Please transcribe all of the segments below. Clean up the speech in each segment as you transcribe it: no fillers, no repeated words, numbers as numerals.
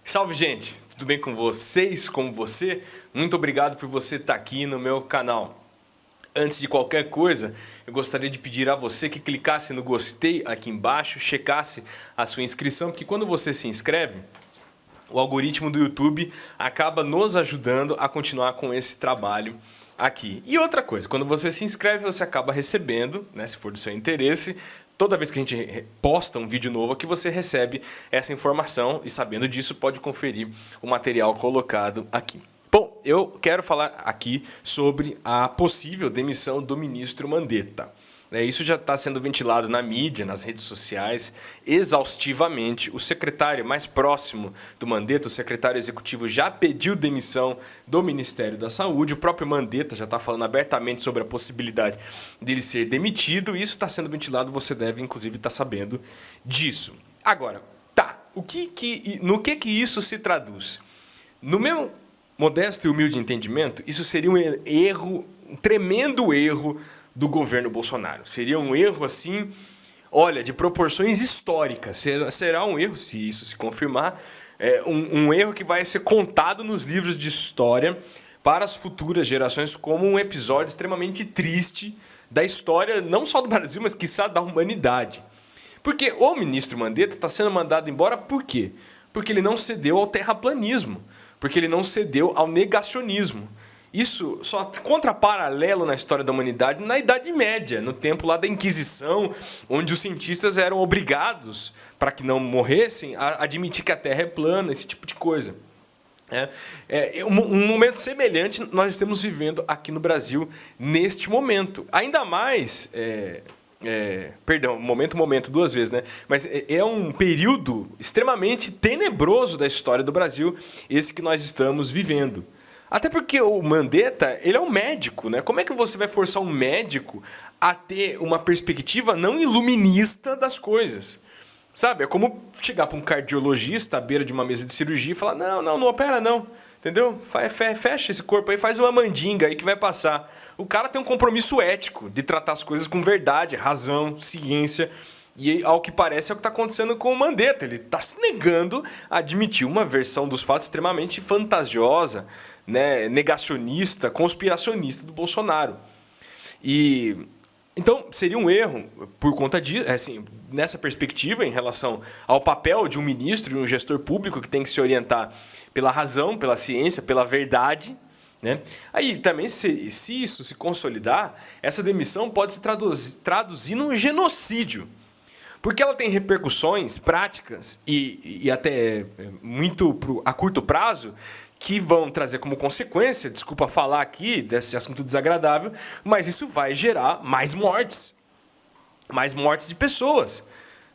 Salve, gente! Tudo bem com vocês? Com você? Muito obrigado por você estar aqui no meu canal. Antes de qualquer coisa, eu gostaria de pedir a você que clicasse no gostei aqui embaixo, checasse a sua inscrição, porque quando você se inscreve, o algoritmo do YouTube acaba nos ajudando a continuar com esse trabalho aqui. E outra coisa, quando você se inscreve, você acaba recebendo, né, se for do seu interesse, toda vez que a gente posta um vídeo novo aqui, você recebe essa informação e, sabendo disso, pode conferir o material colocado aqui. Bom, eu quero falar aqui sobre a possível demissão do ministro Mandetta. Isso já está sendo ventilado na mídia, nas redes sociais, exaustivamente. O secretário mais próximo do Mandetta, o secretário executivo, já pediu demissão do Ministério da Saúde. O próprio Mandetta já está falando abertamente sobre a possibilidade dele ser demitido. Isso está sendo ventilado, você deve, inclusive, estar sabendo disso. Agora, no que isso se traduz? No meu modesto e humilde entendimento, isso seria um erro, um tremendo erro do governo Bolsonaro. Seria um erro assim, olha, de proporções históricas. Será um erro, se isso se confirmar, um erro que vai ser contado nos livros de história para as futuras gerações como um episódio extremamente triste da história, não só do Brasil, mas quiçá da humanidade. Porque o ministro Mandetta está sendo mandado embora por quê? Porque ele não cedeu ao terraplanismo, porque ele não cedeu ao negacionismo. Isso só contra paralelo na história da humanidade na Idade Média, no tempo lá da Inquisição, onde os cientistas eram obrigados, para que não morressem, a admitir que a Terra é plana, esse tipo de coisa. Um momento semelhante nós estamos vivendo aqui no Brasil neste momento. Ainda mais... momento duas vezes, né? Mas é um período extremamente tenebroso da história do Brasil, esse que nós estamos vivendo. Até porque o Mandetta, ele é um médico, né? Como é que você vai forçar um médico a ter uma perspectiva não iluminista das coisas? Sabe? É como chegar para um cardiologista à beira de uma mesa de cirurgia e falar, não opera não, entendeu? Fecha esse corpo aí, faz uma mandinga aí que vai passar. O cara tem um compromisso ético de tratar as coisas com verdade, razão, ciência. E ao que parece é o que está acontecendo com o Mandetta. Ele está se negando a admitir uma versão dos fatos extremamente fantasiosa, né, negacionista, conspiracionista do Bolsonaro. Então, seria um erro, por conta disso, assim, nessa perspectiva, em relação ao papel de um ministro e um gestor público que tem que se orientar pela razão, pela ciência, pela verdade. Né? Aí também, se isso se consolidar, essa demissão pode se traduzir num genocídio. Porque ela tem repercussões práticas e até muito a curto prazo que vão trazer como consequência, desculpa falar aqui desse assunto desagradável, mas isso vai gerar mais mortes de pessoas.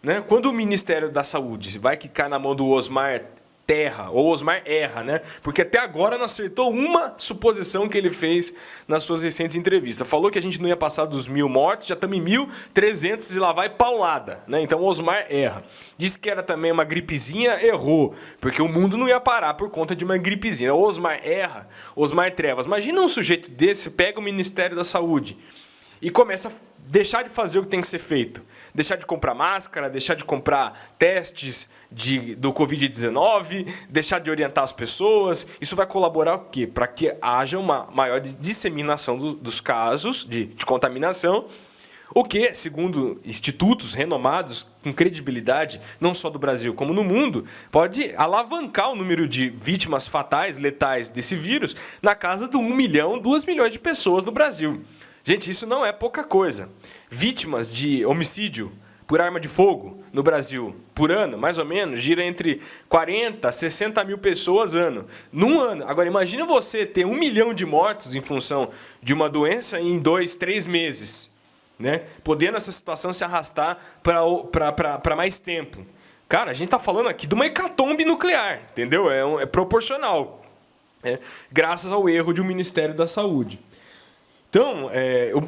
Né? Quando o Ministério da Saúde vai ficar na mão do Osmar Terra, ou Osmar Erra, né? Porque até agora não acertou uma suposição que ele fez nas suas recentes entrevistas. Falou que a gente não ia passar dos 1.000 mortos, já estamos em 1.300 e lá vai paulada, né? Então Osmar erra. Disse que era também uma gripezinha, errou, porque o mundo não ia parar por conta de uma gripezinha. Osmar erra, Osmar Trevas. Imagina um sujeito desse, pega o Ministério da Saúde e começa a deixar de fazer o que tem que ser feito. Deixar de comprar máscara, deixar de comprar testes do Covid-19, deixar de orientar as pessoas. Isso vai colaborar o quê? Para que haja uma maior disseminação dos casos de contaminação, o que, segundo institutos renomados, com credibilidade, não só do Brasil como no mundo, pode alavancar o número de vítimas fatais, letais desse vírus, na casa de 1 milhão, 2 milhões de pessoas no Brasil. Gente, isso não é pouca coisa. Vítimas de homicídio por arma de fogo no Brasil, por ano, mais ou menos, gira entre 40 a 60 mil pessoas ano. Num ano. Agora, imagina você ter 1 milhão de mortos em função de uma doença em 2, 3 meses. Né? Podendo essa situação se arrastar para mais tempo. Cara, a gente está falando aqui de uma hecatombe nuclear, entendeu? É proporcional. Graças ao erro de um Ministério da Saúde. Então,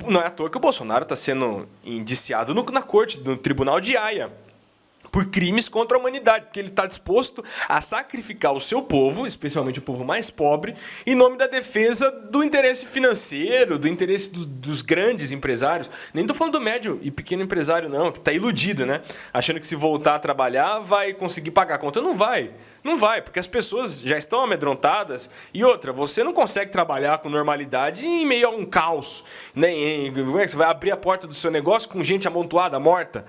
não é à toa que o Bolsonaro está sendo indiciado na corte, no Tribunal de Haia, por crimes contra a humanidade, porque ele está disposto a sacrificar o seu povo, especialmente o povo mais pobre, em nome da defesa do interesse financeiro, do interesse dos grandes empresários. Nem estou falando do médio e pequeno empresário, não, que está iludido, né? Achando que se voltar a trabalhar vai conseguir pagar a conta. Não vai. Não vai, porque as pessoas já estão amedrontadas. E outra, você não consegue trabalhar com normalidade em meio a um caos. Né? Como é que você vai abrir a porta do seu negócio com gente amontoada, morta,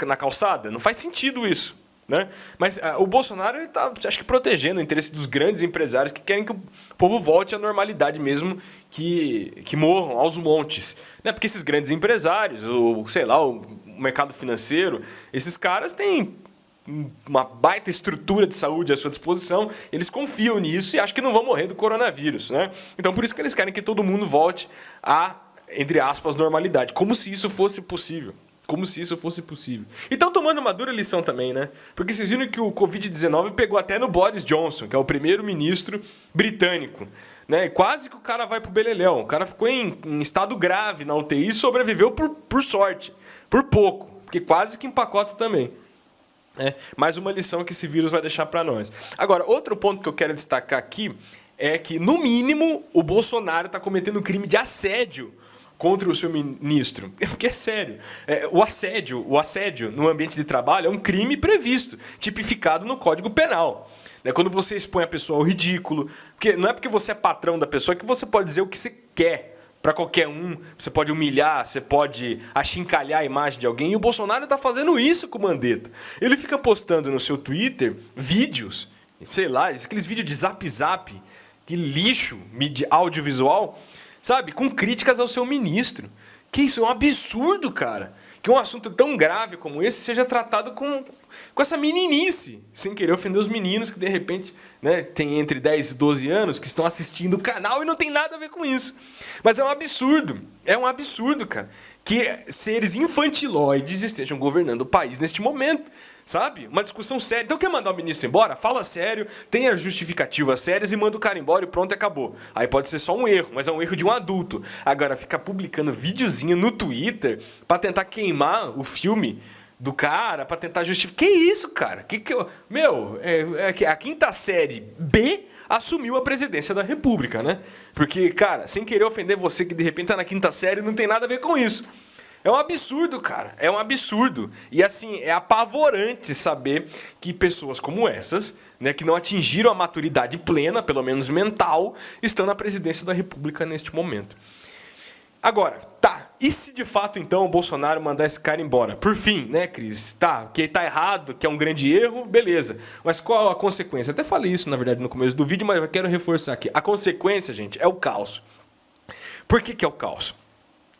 na calçada? Não faz sentido isso. Né? Mas o Bolsonaro está, acho que, protegendo o interesse dos grandes empresários que querem que o povo volte à normalidade mesmo, que morram aos montes. Né? Porque esses grandes empresários, o mercado financeiro, esses caras têm uma baita estrutura de saúde à sua disposição, eles confiam nisso e acham que não vão morrer do coronavírus. Né? Então, por isso que eles querem que todo mundo volte à, entre aspas, normalidade. Como se isso fosse possível. Como se isso fosse possível. E estão tomando uma dura lição também, né? Porque vocês viram que o Covid-19 pegou até no Boris Johnson, que é o primeiro-ministro britânico. Né? E quase que o cara vai pro beleléu. O cara ficou em estado grave na UTI e sobreviveu por sorte. Por pouco. Porque quase que empacota também. Mais uma lição que esse vírus vai deixar para nós. Agora, outro ponto que eu quero destacar aqui é que, no mínimo, o Bolsonaro está cometendo um crime de assédio contra o seu ministro. Porque é sério. O assédio no ambiente de trabalho é um crime previsto, tipificado no Código Penal. Quando você expõe a pessoa ao ridículo, porque não é porque você é patrão da pessoa que você pode dizer o que você quer para qualquer um, você pode humilhar, você pode achincalhar a imagem de alguém, e o Bolsonaro está fazendo isso com o Mandetta. Ele fica postando no seu Twitter vídeos, sei lá, aqueles vídeos de zap, que lixo audiovisual, sabe, com críticas ao seu ministro. Que isso é um absurdo, cara. Que um assunto tão grave como esse seja tratado com essa meninice, sem querer ofender os meninos que, de repente, né, tem entre 10 e 12 anos, que estão assistindo o canal e não tem nada a ver com isso. Mas é um absurdo, cara, que seres infantiloides estejam governando o país neste momento, sabe? Uma discussão séria. Então quer mandar o ministro embora? Fala sério, tenha justificativas sérias e manda o cara embora e pronto, acabou. Aí pode ser só um erro, mas é um erro de um adulto. Agora, ficar publicando videozinho no Twitter pra tentar queimar o filme do cara, pra tentar justificar... Que isso, cara? A quinta série B assumiu a presidência da República, né? Porque, cara, sem querer ofender você que de repente tá na quinta série, não tem nada a ver com isso. É um absurdo, cara. É um absurdo. E, assim, é apavorante saber que pessoas como essas, né, que não atingiram a maturidade plena, pelo menos mental, estão na presidência da República neste momento. Agora, tá. E se de fato, então, o Bolsonaro mandar esse cara embora? Por fim, né, Cris? Tá, que tá errado, que é um grande erro, beleza. Mas qual a consequência? Até falei isso, na verdade, no começo do vídeo, mas eu quero reforçar aqui. A consequência, gente, é o caos. Por que é o caos?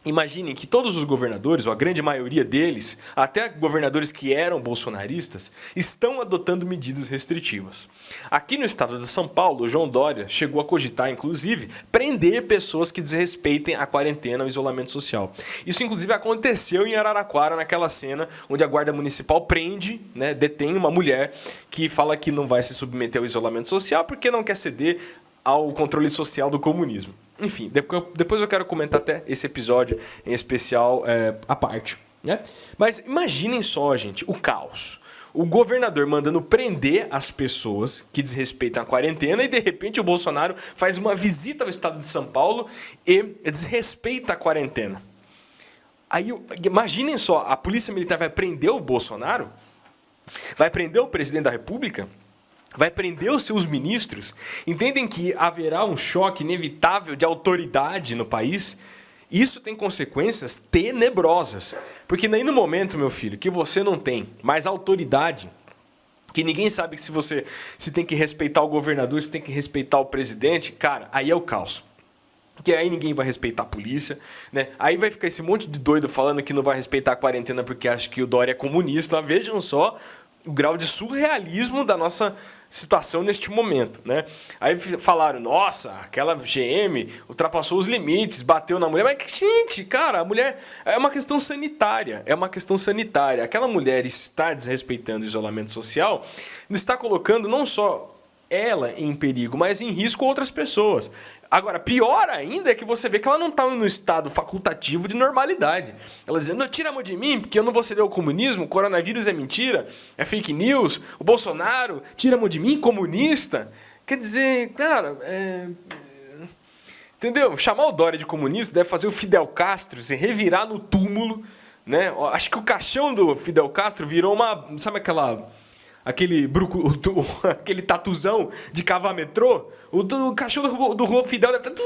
Imaginem que todos os governadores, ou a grande maioria deles, até governadores que eram bolsonaristas, estão adotando medidas restritivas. Aqui no estado de São Paulo, o João Dória chegou a cogitar, inclusive, prender pessoas que desrespeitem a quarentena ou isolamento social. Isso, inclusive, aconteceu em Araraquara, naquela cena onde a Guarda Municipal prende, né, detém uma mulher que fala que não vai se submeter ao isolamento social porque não quer ceder ao controle social do comunismo. Enfim, depois eu quero comentar até esse episódio em especial à parte. Né? Mas imaginem só, gente, o caos. O governador mandando prender as pessoas que desrespeitam a quarentena e, de repente, o Bolsonaro faz uma visita ao estado de São Paulo e desrespeita a quarentena. Aí, imaginem só, a polícia militar vai prender o Bolsonaro? Vai prender o presidente da República? Vai prender os seus ministros? Entendem que haverá um choque inevitável de autoridade no país? Isso tem consequências tenebrosas. Porque nem no momento, meu filho, que você não tem mais autoridade, que ninguém sabe se tem que respeitar o governador, se tem que respeitar o presidente, cara, aí é o caos. Porque aí ninguém vai respeitar a polícia, né? Aí vai ficar esse monte de doido falando que não vai respeitar a quarentena porque acha que o Dória é comunista. Vejam só o grau de surrealismo da nossa situação neste momento, né? Aí falaram, nossa, aquela GM ultrapassou os limites, bateu na mulher. Mas, gente, cara, a mulher é uma questão sanitária, Aquela mulher estar desrespeitando o isolamento social está colocando não só ela em perigo, mas em risco outras pessoas. Agora, pior ainda é que você vê que ela não está no estado facultativo de normalidade. Ela dizendo, não, tira a mão de mim, porque eu não vou ceder ao comunismo, o coronavírus é mentira, é fake news, o Bolsonaro, tira a mão de mim, comunista. Quer dizer, cara, entendeu? Chamar o Dória de comunista deve fazer o Fidel Castro se revirar no túmulo, né? Acho que o caixão do Fidel Castro virou uma, sabe aquele tatuzão de cavar metrô? O caixão do Fidel deve estar...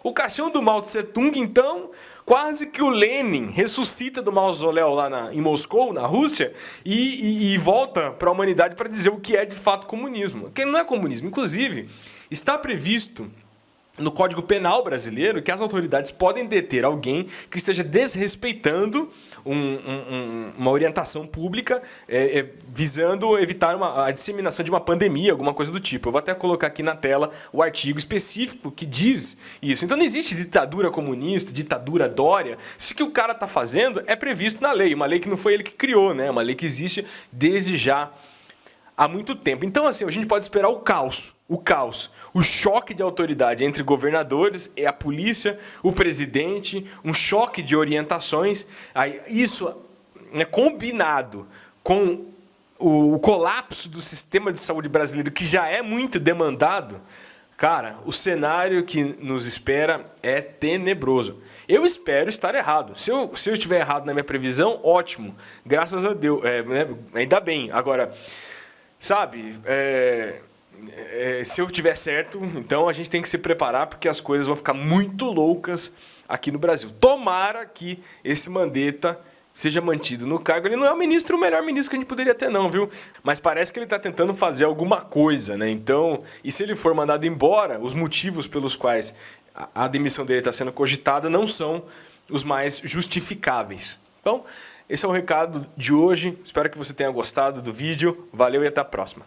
O caixão do Mao Tse Tung, então, quase que o Lenin ressuscita do mausoléu lá em Moscou, na Rússia, e volta para a humanidade para dizer o que é de fato comunismo. Que não é comunismo. Inclusive, está previsto no Código Penal brasileiro que as autoridades podem deter alguém que esteja desrespeitando uma orientação pública visando evitar a disseminação de uma pandemia, alguma coisa do tipo. Eu vou até colocar aqui na tela o artigo específico que diz isso. Então não existe ditadura comunista, ditadura Dória. Isso que o cara está fazendo é previsto na lei, uma lei que não foi ele que criou, né? Uma lei que existe desde já há muito tempo. Então, assim, a gente pode esperar o caos, o choque de autoridade entre governadores e a polícia, o presidente, um choque de orientações. Aí, isso, né, combinado com o colapso do sistema de saúde brasileiro, que já é muito demandado, cara, o cenário que nos espera é tenebroso. Eu espero estar errado. Se eu estiver errado na minha previsão, ótimo. Graças a Deus. Ainda bem. Agora, sabe, se eu tiver certo, então a gente tem que se preparar porque as coisas vão ficar muito loucas aqui no Brasil. Tomara que esse Mandetta seja mantido no cargo. Ele não é o melhor ministro que a gente poderia ter não, viu? Mas parece que ele está tentando fazer alguma coisa, né? Então, e se ele for mandado embora, os motivos pelos quais a demissão dele está sendo cogitada não são os mais justificáveis. Então, esse é o recado de hoje. Espero que você tenha gostado do vídeo. Valeu e até a próxima.